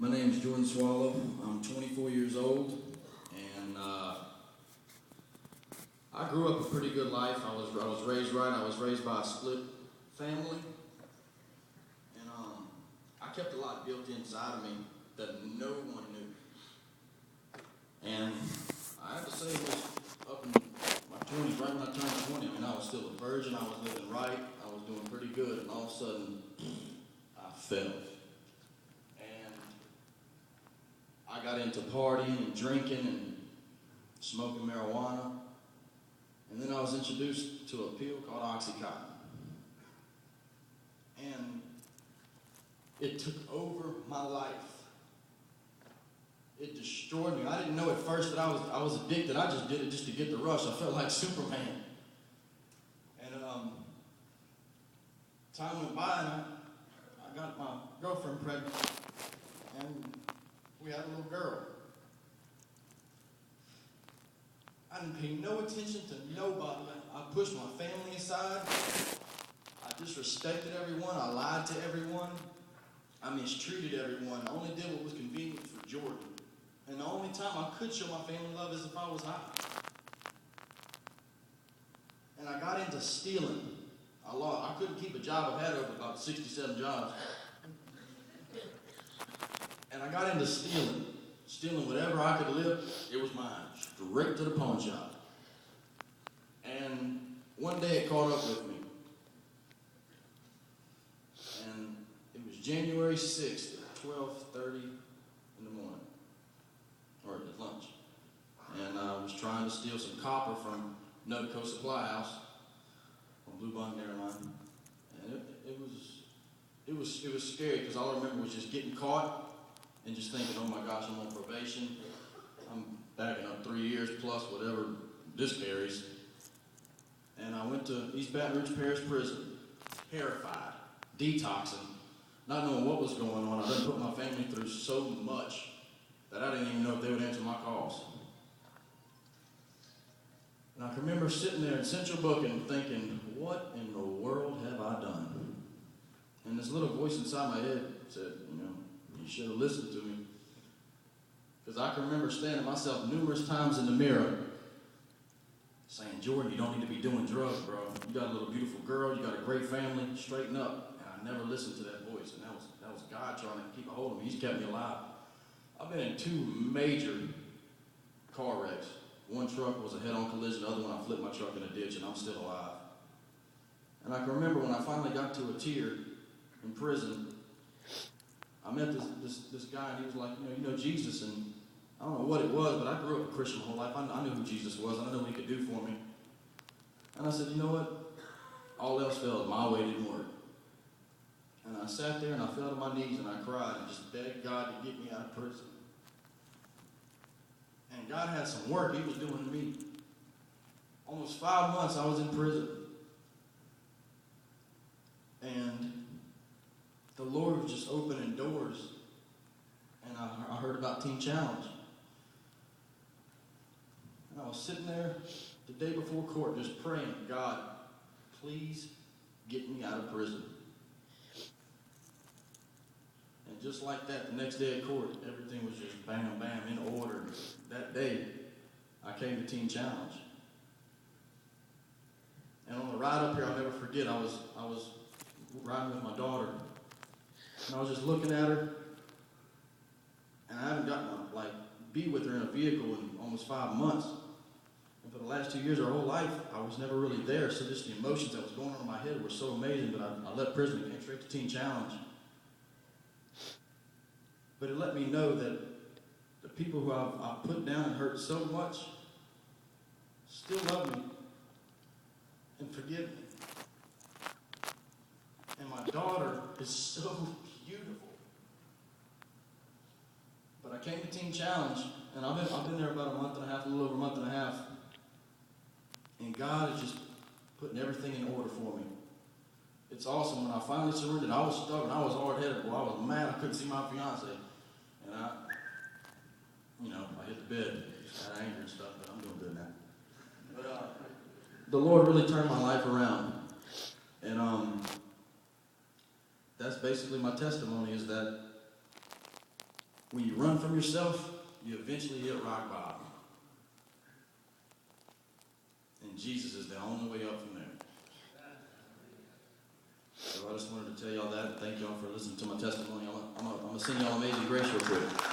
My name is Jordan Soileau. I'm 24 years old, and I grew up a pretty good life. I was raised right. I was raised by a split family, and I kept a lot built inside of me that no one knew. And I have to say, it was up in my 20s, right when I turned 20. I mean, I was still a virgin. I was living right. I was doing pretty good, and all of a sudden, I fell. I got into partying and drinking and smoking marijuana. And then I was introduced to a pill called Oxycontin. And it took over my life. It destroyed me. I didn't know at first that I was addicted. I just did it just to get the rush. I felt like Superman. And time went by and I got my girlfriend pregnant. And we had a little girl. I didn't pay no attention to nobody. I pushed my family aside. I disrespected everyone. I lied to everyone. I mistreated everyone. I only did what was convenient for Jordan. And the only time I could show my family love is if I was high. And I got into stealing. I couldn't keep a job. I've had over about 67 jobs. And I got into stealing whatever I could live, it was mine, straight to the pawn shop. And one day it caught up with me. And it was January 6th at 12:30 in the morning, or at lunch. And I was trying to steal some copper from Nutco Supply House on Blue Bond Airline. And it was scary because all I remember was just getting caught and just thinking, oh my gosh, I'm on probation. I'm backing up 3 years plus whatever this carries. And I went to East Baton Rouge Parish Prison, terrified, detoxing, not knowing what was going on. I done put my family through so much that I didn't even know if they would answer my calls. And I can remember sitting there in Central Booking thinking, what in the world have I done? And this little voice inside my head said, you should have listened to me. Because I can remember standing myself numerous times in the mirror saying, Jordan, you don't need to be doing drugs, bro. You got a little beautiful girl, you got a great family, straighten up. And I never listened to that voice. And that was God trying to keep a hold of me. He's kept me alive. I've been in 2 major car wrecks. One truck was a head-on collision, the other one I flipped my truck in a ditch, and I'm still alive. And I can remember when I finally got to a tier in prison, I met this guy, and he was like, you know Jesus, and I don't know what it was, but I grew up a Christian my whole life. I knew who Jesus was. I knew what he could do for me. And I said, you know what? All else failed. My way didn't work. And I sat there, and I fell to my knees, and I cried, and just begged God to get me out of prison. And God had some work he was doing to me. Almost 5 months I was in prison. And the Lord was just opening doors. And I heard about Teen Challenge. And I was sitting there the day before court just praying, God, please get me out of prison. And just like that, the next day at court, everything was just bam, bam, in order. That day, I came to Teen Challenge. And on the ride up here, I'll never forget, I was riding with my daughter. And I was just looking at her, and I haven't gotten to be with her in a vehicle in almost 5 months. And for the last 2 years, our whole life, I was never really there. So just the emotions that was going on in my head were so amazing. But I left prison and came straight to Teen Challenge. But it let me know that the people who I've put down and hurt so much still love me and forgive me. And my daughter is so beautiful. But I came to Teen Challenge, and I've been there about a month and a half, a little over a month and a half. And God is just putting everything in order for me. It's awesome. When I finally surrendered, I was stubborn. I was hard-headed. Well, I was mad. I couldn't see my fiance. And I hit the bed. Just had anger and stuff, but I'm doing good now. But the Lord really turned my life around. And that's basically my testimony, is that when you run from yourself, you eventually hit rock bottom. And Jesus is the only way up from there. So I just wanted to tell y'all that. Thank y'all for listening to my testimony. I'm going to sing y'all Amazing Grace real quick.